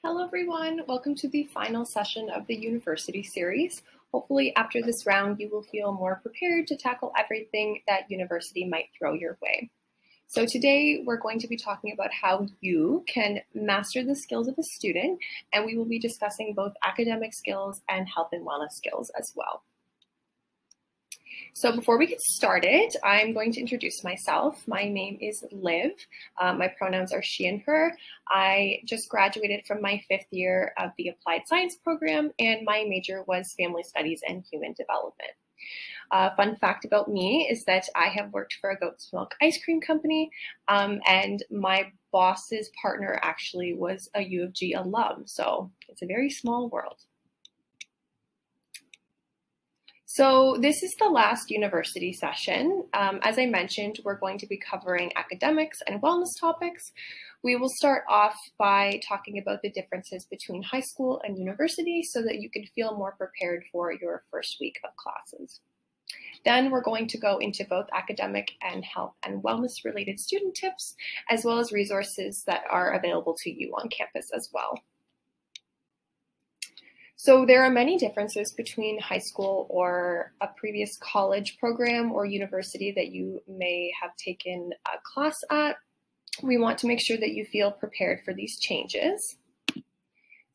Hello everyone, welcome to the final session of the university series. Hopefully after this round you will feel more prepared to tackle everything that university might throw your way. So today we're going to be talking about how you can master the skills of a student, and we will be discussing both academic skills and health and wellness skills as well. So before we get started, I'm going to introduce myself. My name is Liv. My pronouns are she and her. I just graduated from my 5th year of the Applied Science program, and my major was Family Studies and Human Development. Fun fact about me is that I have worked for a goat's milk ice cream company, and my boss's partner actually was a U of G alum, so it's a very small world. So this is the last university session. As I mentioned, we're going to be covering academics and wellness topics. We will start off by talking about the differences between high school and university so that you can feel more prepared for your first week of classes. Then we're going to go into both academic and health and wellness related student tips, as well as resources that are available to you on campus as well. So there are many differences between high school or a previous college program or university that you may have taken a class at. We want to make sure that you feel prepared for these changes.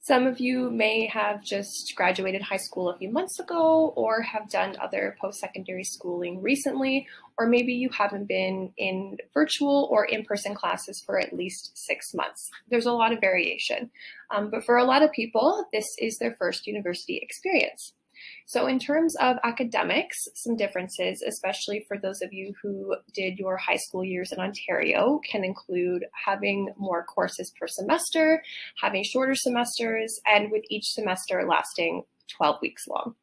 Some of you may have just graduated high school a few months ago or have done other post-secondary schooling recently, or maybe you haven't been in virtual or in-person classes for at least 6 months. There's a lot of variation, but for a lot of people, this is their first university experience. So in terms of academics, some differences, especially for those of you who did your high school years in Ontario, can include having more courses per semester, having shorter semesters, and with each semester lasting 12 weeks long.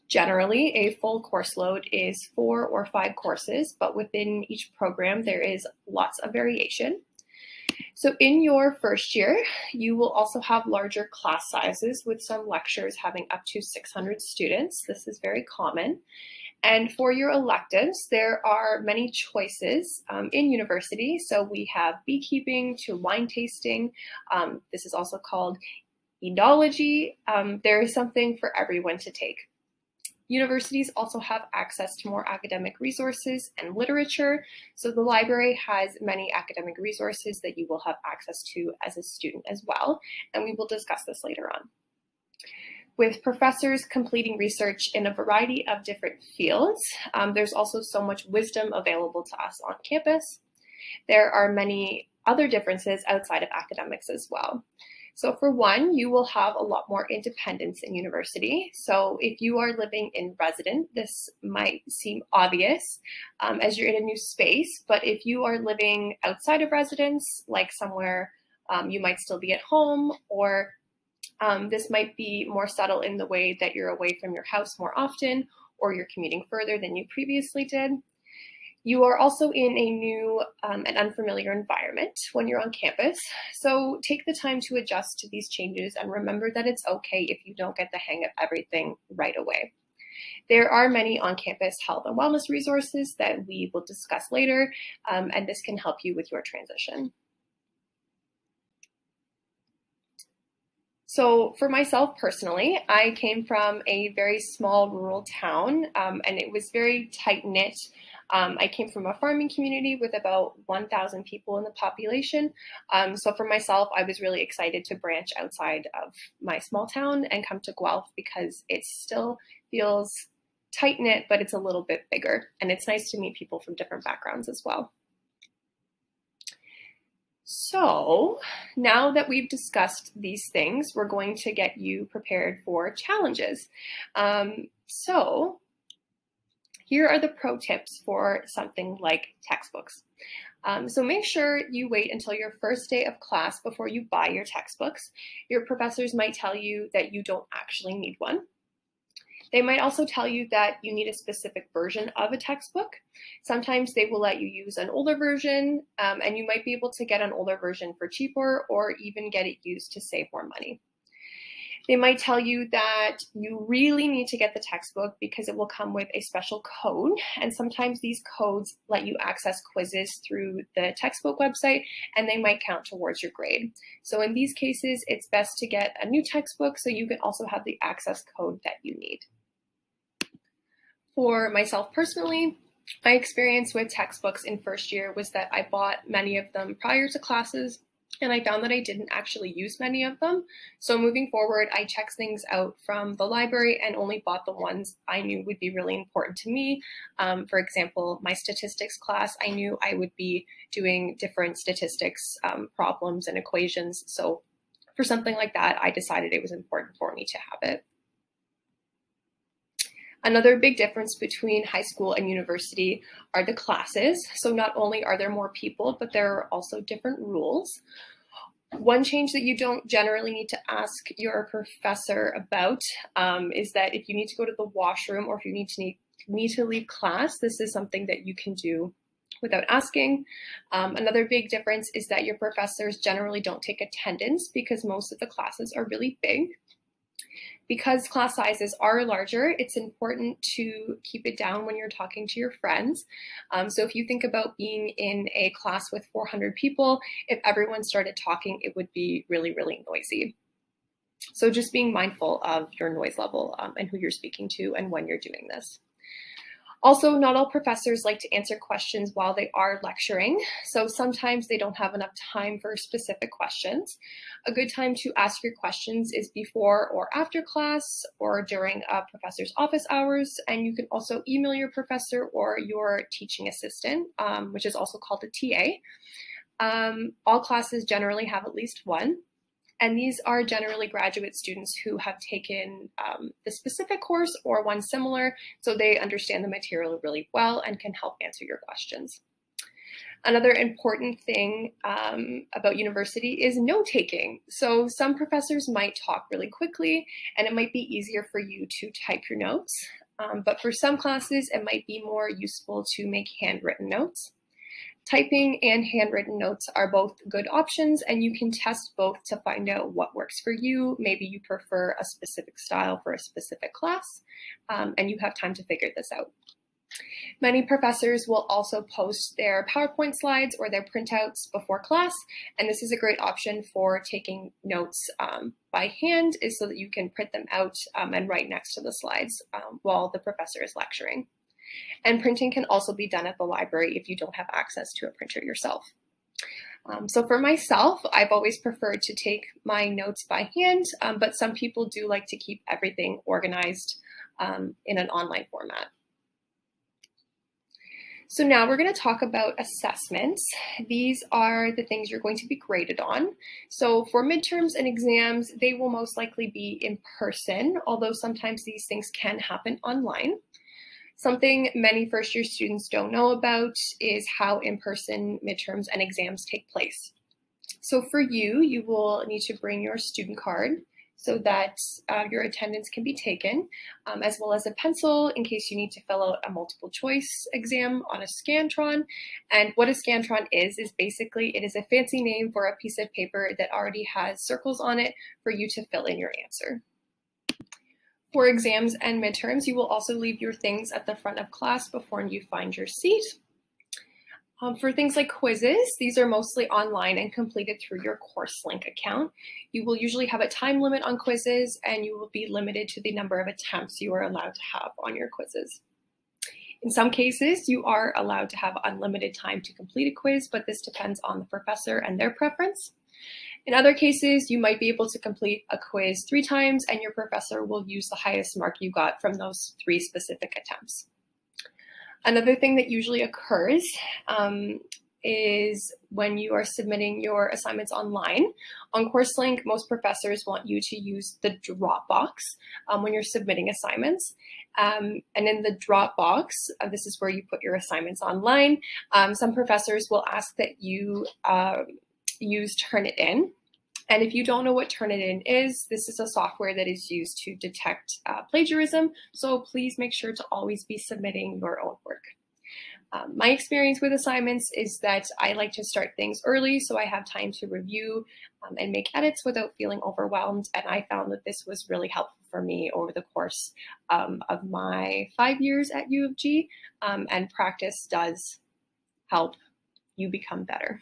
Generally, a full course load is 4 or 5 courses, but within each program, there is lots of variation. So in your first year, you will also have larger class sizes, with some lectures having up to 600 students. This is very common. And for your electives, there are many choices in university. So we have beekeeping to wine tasting. This is also called enology. There is something for everyone to take. Universities also have access to more academic resources and literature, so the library has many academic resources that you will have access to as a student as well, and we will discuss this later on. With professors completing research in a variety of different fields, there's also so much wisdom available to us on campus. There are many other differences outside of academics as well. So for one, you will have a lot more independence in university. So if you are living in residence, this might seem obvious as you're in a new space, but if you are living outside of residence, like somewhere you might still be at home, or this might be more subtle in the way that you're away from your house more often, or you're commuting further than you previously did. You are also in a new and unfamiliar environment when you're on campus, so take the time to adjust to these changes and remember that it's okay if you don't get the hang of everything right away. There are many on-campus health and wellness resources that we will discuss later, and this can help you with your transition. So for myself personally, I came from a very small rural town, and it was very tight-knit. I came from a farming community with about 1,000 people in the population. So for myself, I was really excited to branch outside of my small town and come to Guelph because it still feels tight-knit, but it's a little bit bigger. And it's nice to meet people from different backgrounds as well. So now that we've discussed these things, we're going to get you prepared for challenges. So here are the pro tips for something like textbooks. So make sure you wait until your first day of class before you buy your textbooks. Your professors might tell you that you don't actually need one. They might also tell you that you need a specific version of a textbook. Sometimes they will let you use an older version, and you might be able to get an older version for cheaper or even get it used to save more money. They might tell you that you really need to get the textbook because it will come with a special code. And sometimes these codes let you access quizzes through the textbook website, and they might count towards your grade. So in these cases, it's best to get a new textbook so you can also have the access code that you need. For myself personally, my experience with textbooks in first year was that I bought many of them prior to classes, and I found that I didn't actually use many of them. So moving forward, I checked things out from the library and only bought the ones I knew would be really important to me. For example, my statistics class, I knew I would be doing different statistics problems and equations. So for something like that, I decided it was important for me to have it. Another big difference between high school and university are the classes. So not only are there more people, but there are also different rules. One change that you don't generally need to ask your professor about is that if you need to go to the washroom or if you need to leave class, this is something that you can do without asking. Another big difference is that your professors generally don't take attendance because most of the classes are really big. Because class sizes are larger, it's important to keep it down when you're talking to your friends. So if you think about being in a class with 400 people, if everyone started talking, it would be really, really noisy. So just being mindful of your noise level and who you're speaking to and when you're doing this. Also, not all professors like to answer questions while they are lecturing, so sometimes they don't have enough time for specific questions. A good time to ask your questions is before or after class or during a professor's office hours, and you can also email your professor or your teaching assistant, which is also called a TA. All classes generally have at least one. And these are generally graduate students who have taken the specific course or one similar, so they understand the material really well and can help answer your questions. Another important thing about university is note-taking. So some professors might talk really quickly, and it might be easier for you to type your notes. But for some classes, it might be more useful to make handwritten notes. Typing and handwritten notes are both good options, and you can test both to find out what works for you. Maybe you prefer a specific style for a specific class, and you have time to figure this out. Many professors will also post their PowerPoint slides or their printouts before class, and this is a great option for taking notes by hand, is so that you can print them out and write next to the slides while the professor is lecturing. And printing can also be done at the library if you don't have access to a printer yourself. So for myself, I've always preferred to take my notes by hand, but some people do like to keep everything organized in an online format. So now we're going to talk about assessments. These are the things you're going to be graded on. So for midterms and exams, they will most likely be in person, although sometimes these things can happen online. Something many first-year students don't know about is how in-person midterms and exams take place. So for you, you will need to bring your student card so that your attendance can be taken, as well as a pencil in case you need to fill out a multiple choice exam on a Scantron. And what a Scantron is basically, it is a fancy name for a piece of paper that already has circles on it for you to fill in your answer. For exams and midterms, you will also leave your things at the front of class before you find your seat. For things like quizzes, these are mostly online and completed through your CourseLink account. You will usually have a time limit on quizzes, and you will be limited to the number of attempts you are allowed to have on your quizzes. In some cases, you are allowed to have unlimited time to complete a quiz, but this depends on the professor and their preference. In other cases, you might be able to complete a quiz 3 times, and your professor will use the highest mark you got from those 3 specific attempts. Another thing that usually occurs is when you are submitting your assignments online. On CourseLink, most professors want you to use the Dropbox when you're submitting assignments. And in the Dropbox, this is where you put your assignments online. Some professors will ask that you use Turnitin. And if you don't know what Turnitin is, this is a software that is used to detect plagiarism. So please make sure to always be submitting your own work. My experience with assignments is that I like to start things early so I have time to review and make edits without feeling overwhelmed. And I found that this was really helpful for me over the course of my 5 years at U of G. And practice does help you become better.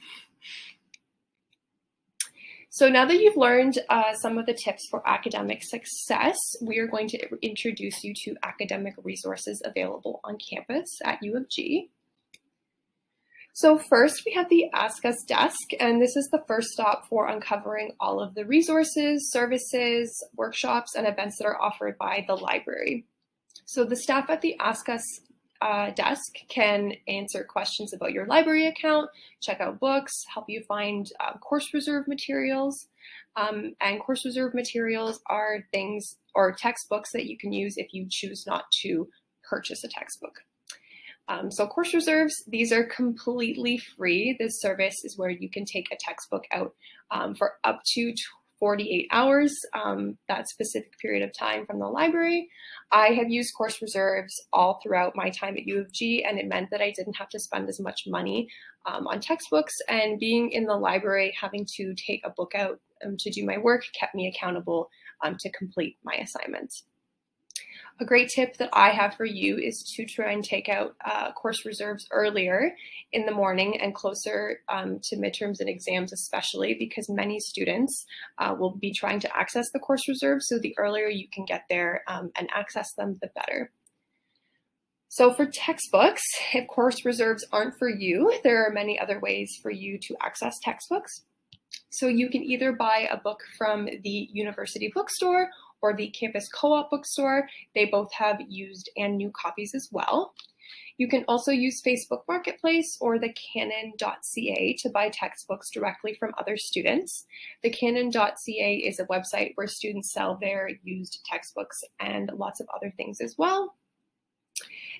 So now that you've learned some of the tips for academic success, we are going to introduce you to academic resources available on campus at U of G. So first we have the Ask Us desk, and this is the first stop for uncovering all of the resources, services, workshops, and events that are offered by the library. So the staff at the Ask Us desk can answer questions about your library account, check out books, help you find course reserve materials. And course reserve materials are things or textbooks that you can use if you choose not to purchase a textbook. So course reserves, these are completely free. This service is where you can take a textbook out for up to 48 hours, that specific period of time from the library. I have used course reserves all throughout my time at U of G, and it meant that I didn't have to spend as much money on textbooks, and being in the library, having to take a book out to do my work kept me accountable to complete my assignments. A great tip that I have for you is to try and take out course reserves earlier in the morning and closer to midterms and exams, especially because many students will be trying to access the course reserves. So the earlier you can get there and access them, the better. So for textbooks, if course reserves aren't for you, there are many other ways for you to access textbooks. So you can either buy a book from the university bookstore or the campus co-op bookstore. They both have used and new copies as well. You can also use Facebook Marketplace or the canon.ca to buy textbooks directly from other students. The canon.ca is a website where students sell their used textbooks and lots of other things as well.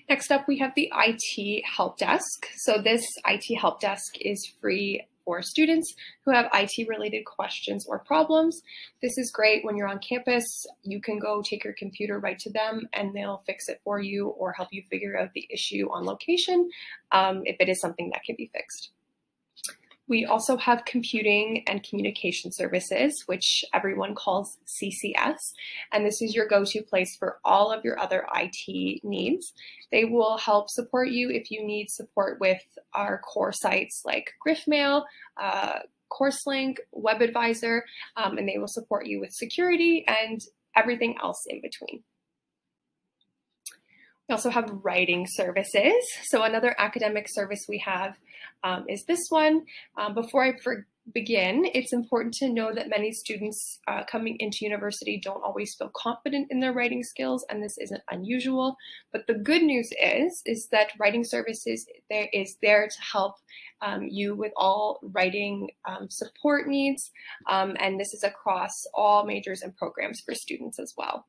Next up, we have the IT Help Desk. So this IT Help Desk is free for students who have IT-related questions or problems. This is great when you're on campus. You can go take your computer right to them and they'll fix it for you or help you figure out the issue on location if it is something that can be fixed. We also have computing and communication services, which everyone calls CCS, and this is your go-to place for all of your other IT needs. They will help support you if you need support with our core sites like GriffMail, CourseLink, WebAdvisor, and they will support you with security and everything else in between. We also have writing services. So another academic service we have is this one. Before I begin, it's important to know that many students coming into university don't always feel confident in their writing skills, and this isn't unusual. But the good news is that writing services is there to help you with all writing support needs, and this is across all majors and programs for students as well.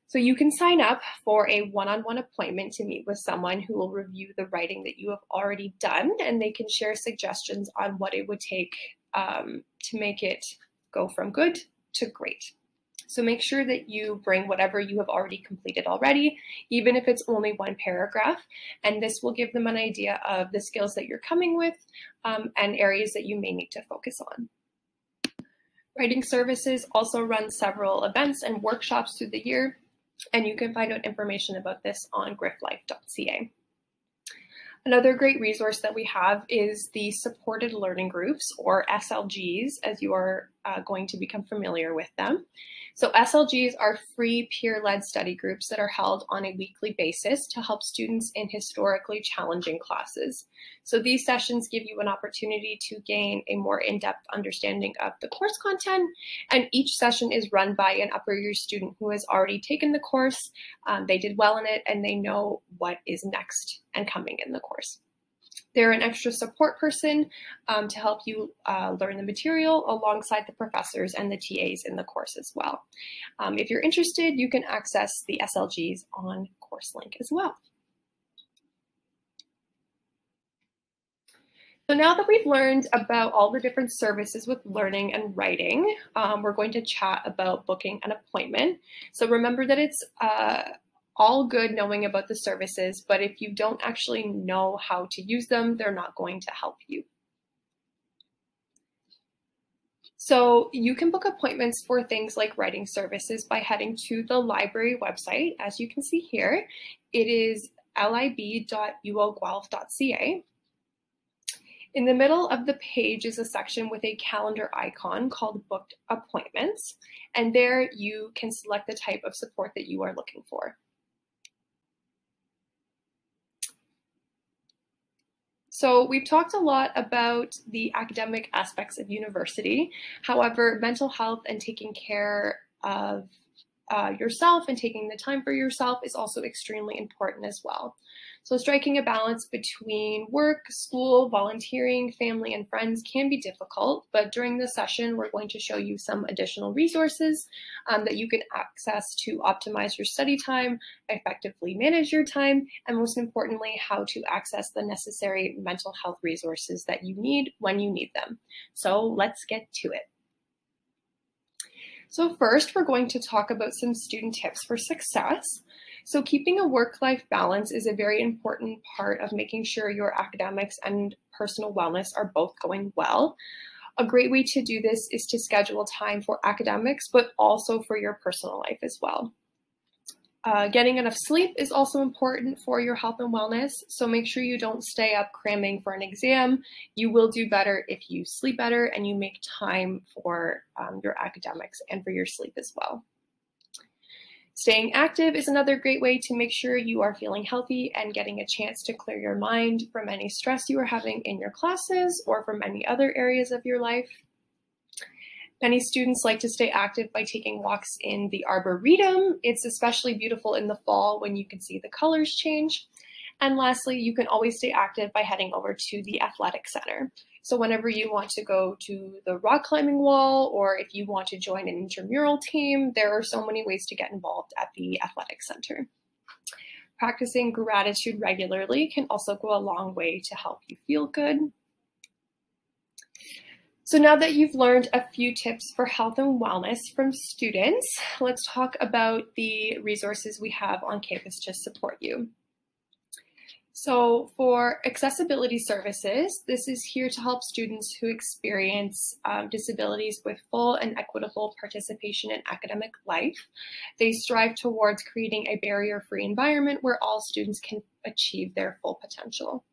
So you can sign up for a one-on-one appointment to meet with someone who will review the writing that you have already done, and they can share suggestions on what it would take to make it go from good to great. So make sure that you bring whatever you have already completed already, even if it's only one paragraph, and this will give them an idea of the skills that you're coming with and areas that you may need to focus on. Writing services also run several events and workshops through the year, and you can find out information about this on grifflife.ca. Another great resource that we have is the supported learning groups, or SLGs, as you are going to become familiar with them. So SLGs are free peer-led study groups that are held on a weekly basis to help students in historically challenging classes. So these sessions give you an opportunity to gain a more in-depth understanding of the course content, and each session is run by an upper year student who has already taken the course, they did well in it, and they know what is next and coming in the course. They're an extra support person to help you learn the material alongside the professors and the TAs in the course as well. If you're interested, you can access the SLGs on CourseLink as well. So now that we've learned about all the different services with learning and writing, we're going to chat about booking an appointment. So remember that it's all good knowing about the services, but if you don't actually know how to use them, they're not going to help you. So you can book appointments for things like writing services by heading to the library website. As you can see here, it is lib.uoguelph.ca. In the middle of the page is a section with a calendar icon called Booked Appointments, and there you can select the type of support that you are looking for. So we've talked a lot about the academic aspects of university. However, mental health and taking care of yourself and taking the time for yourself is also extremely important as well. So striking a balance between work, school, volunteering, family, and friends can be difficult, but during this session, we're going to show you some additional resources that you can access to optimize your study time, effectively manage your time, and most importantly, how to access the necessary mental health resources that you need when you need them. So let's get to it. So first, we're going to talk about some student tips for success. So keeping a work-life balance is a very important part of making sure your academics and personal wellness are both going well. A great way to do this is to schedule time for academics, but also for your personal life as well. Getting enough sleep is also important for your health and wellness, so make sure you don't stay up cramming for an exam. You will do better if you sleep better and you make time for your academics and for your sleep as well. Staying active is another great way to make sure you are feeling healthy and getting a chance to clear your mind from any stress you are having in your classes or from any other areas of your life. Many students like to stay active by taking walks in the Arboretum. It's especially beautiful in the fall when you can see the colors change. And lastly, you can always stay active by heading over to the athletic center. So whenever you want to go to the rock climbing wall, or if you want to join an intramural team, there are so many ways to get involved at the athletic center. Practicing gratitude regularly can also go a long way to help you feel good. So now that you've learned a few tips for health and wellness from students, let's talk about the resources we have on campus to support you. So for accessibility services, this is here to help students who experience disabilities with full and equitable participation in academic life. They strive towards creating a barrier-free environment where all students can achieve their full potential.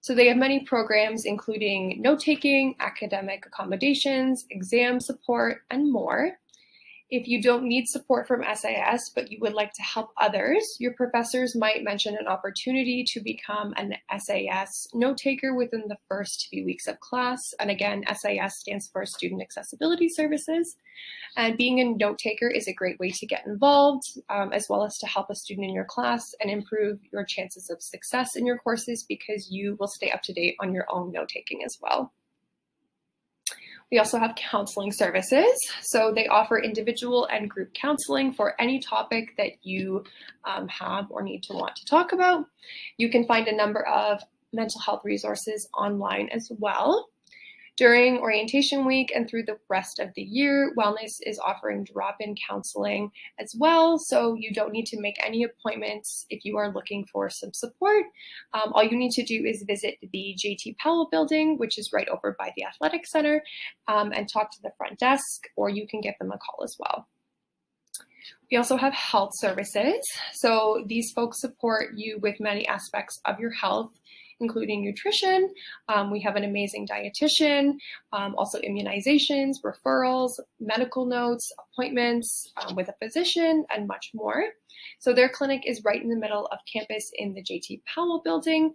So they have many programs, including note-taking, academic accommodations, exam support, and more. If you don't need support from SAS, but you would like to help others, your professors might mention an opportunity to become an SAS note-taker within the first few weeks of class. And again, SAS stands for Student Accessibility Services. And being a note-taker is a great way to get involved, as well as to help a student in your class and improve your chances of success in your courses because you will stay up to date on your own note-taking as well. We also have counseling services. So they offer individual and group counseling for any topic that you have or need to want to talk about. You can find a number of mental health resources online as well. During orientation week and through the rest of the year, Wellness is offering drop-in counseling as well, so you don't need to make any appointments if you are looking for some support. All you need to do is visit the JT Powell building, which is right over by the athletic center, and talk to the front desk, or you can give them a call as well. We also have health services. So these folks support you with many aspects of your health, including nutrition. We have an amazing dietitian, also immunizations, referrals, medical notes, appointments with a physician, and much more. So their clinic is right in the middle of campus in the JT Powell building.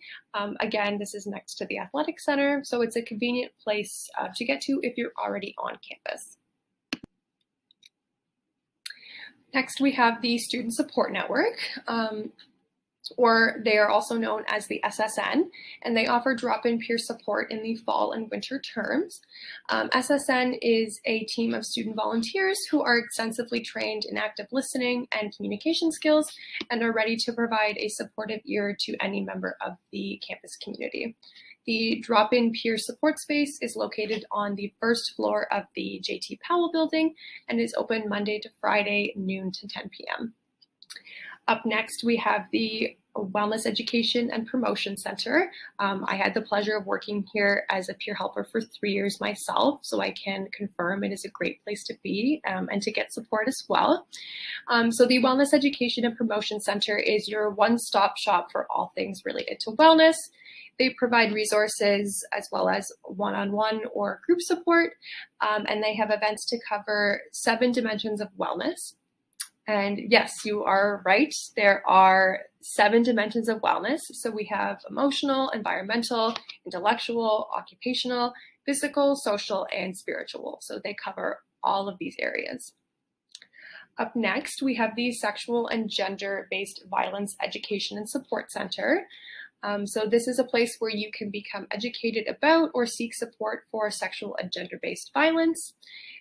Again, this is next to the athletic center, so it's a convenient place to get to if you're already on campus. Next, we have the Student Support Network, or they are also known as the SSN, and they offer drop-in peer support in the fall and winter terms. SSN is a team of student volunteers who are extensively trained in active listening and communication skills and are ready to provide a supportive ear to any member of the campus community. The drop-in peer support space is located on the first floor of the JT Powell building and is open Monday to Friday, noon to 10 p.m. Up next, we have the Wellness Education and Promotion Center. I had the pleasure of working here as a peer helper for 3 years myself, so I can confirm it is a great place to be and to get support as well. So the Wellness Education and Promotion Center is your one-stop shop for all things related to wellness. They provide resources as well as one-on-one or group support, and they have events to cover 7 dimensions of wellness. And yes, you are right. There are 7 dimensions of wellness. So we have emotional, environmental, intellectual, occupational, physical, social, and spiritual. So they cover all of these areas. Up next, we have the Sexual and Gender-Based Violence Education and Support Center. So this is a place where you can become educated about or seek support for sexual and gender-based violence.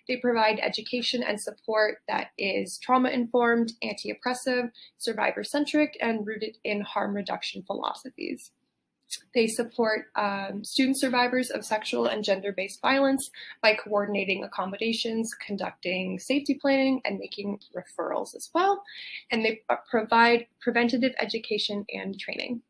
They provide education and support that is trauma-informed, anti-oppressive, survivor-centric, and rooted in harm reduction philosophies. They support student survivors of sexual and gender-based violence by coordinating accommodations, conducting safety planning, and making referrals as well. And they provide preventative education and training.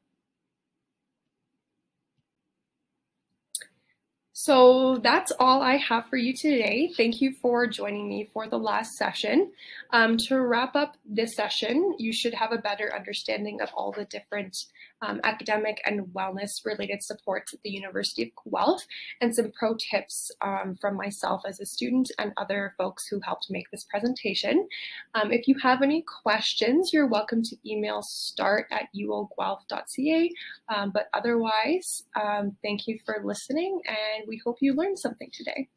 So that's all I have for you today. Thank you for joining me for the last session. To wrap up this session, you should have a better understanding of all the different academic and wellness related supports at the University of Guelph and some pro tips from myself as a student and other folks who helped make this presentation. If you have any questions, you're welcome to email start@uoguelph.ca. But otherwise, thank you for listening, and we hope you learned something today.